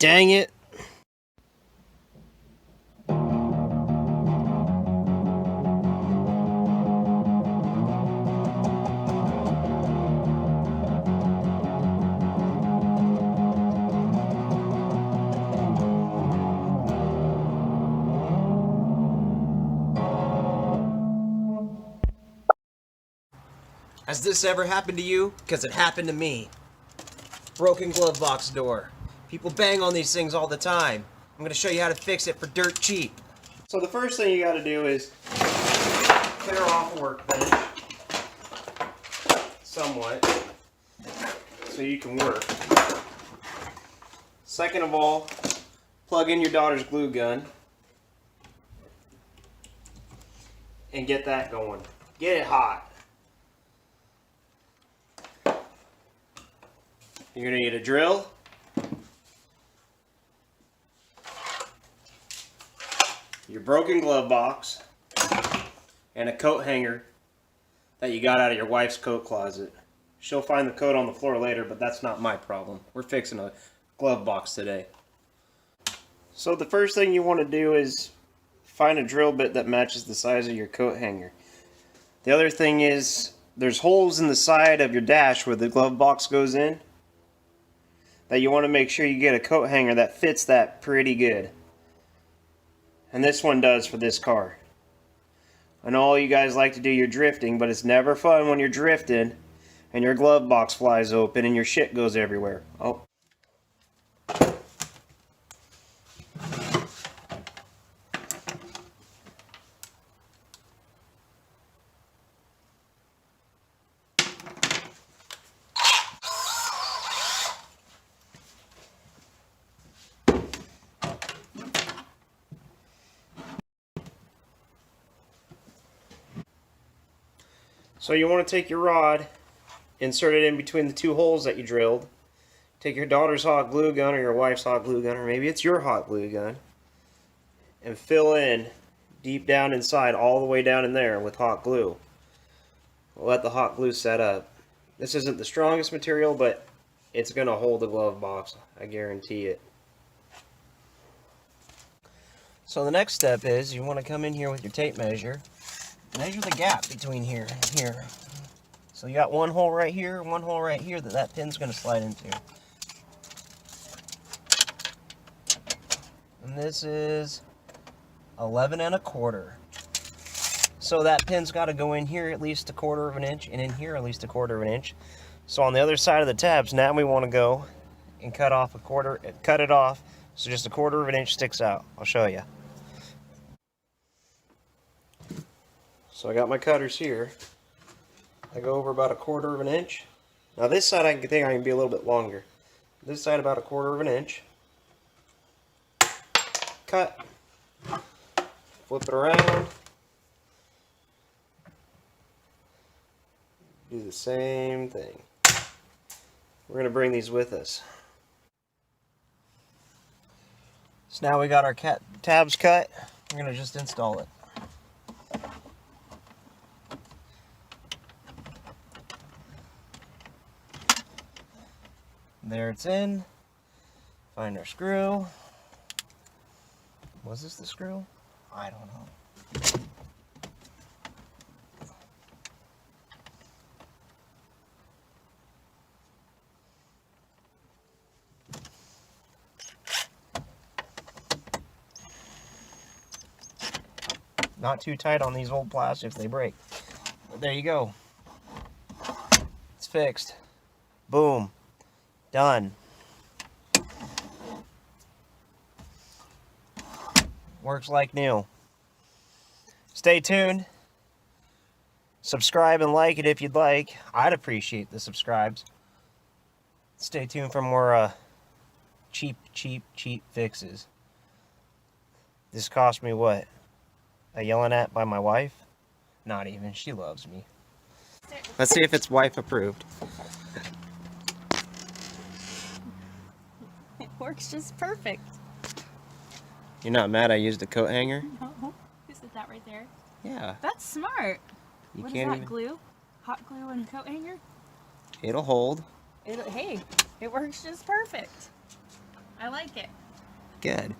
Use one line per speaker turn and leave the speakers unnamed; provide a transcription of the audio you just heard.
Dang it. Has this ever happened to you? Because it happened to me. Broken glove box door. People bang on these things all the time. I'm going to show you how to fix it for dirt cheap. So the first thing you got to do is clear off a workbench somewhat so you can work. Second of all, plug in your daughter's glue gun and get that going. Get it hot. You're going to need a drill, your broken glove box, and a coat hanger that you got out of your wife's coat closet. She'll find the coat on the floor later, but that's not my problem. We're fixing a glove box today. So the first thing you want to do is find a drill bit that matches the size of your coat hanger. The other thing is there's holes in the side of your dash where the glove box goes in that you want to make sure you get a coat hanger that fits that pretty good. And this one does for this car. I know all you guys like to do your drifting, but it's never fun when you're drifting and your glove box flies open and your shit goes everywhere. Oh. So you want to take your rod, insert it in between the two holes that you drilled. Take your daughter's hot glue gun or your wife's hot glue gun, or maybe it's your hot glue gun, and fill in deep down inside, all the way down in there with hot glue. Let the hot glue set up. This isn't the strongest material, but it's going to hold the glove box, I guarantee it. So the next step is you want to come in here with your tape measure. Measure the gap between here and here. So you got one hole right here, one hole right here that pin's going to slide into. And this is 11 1/4. So that pin's got to go in here at least 1/4 of an inch, and in here at least 1/4 of an inch. So on the other side of the tabs, now we want to go and cut it off, so just 1/4 of an inch sticks out. I'll show you. So I got my cutters here. I go over about 1/4 of an inch. Now this side I think I can be a little bit longer. This side about 1/4 of an inch. Cut. Flip it around. Do the same thing. We're going to bring these with us. So now we got our tabs cut. We're going to just install it. There it's in. Find our screw. Was this the screw? I don't know. Not too tight on these old plastics, they break. But there you go. It's fixed. Boom. Done. Works like new. Stay tuned. Subscribe and like it if you'd like. I'd appreciate the subscribes. Stay tuned for more cheap fixes. This cost me what? A yelling at by my wife? Not even. She loves me. Let's see if it's wife approved.
It works just perfect.
You're not mad I used a coat hanger?
No. Who said that right there?
Yeah.
That's smart.
You
What
can't
is that,
even...
glue? Hot glue and a coat hanger?
It'll hold.
Hey, it works just perfect. I like it.
Good.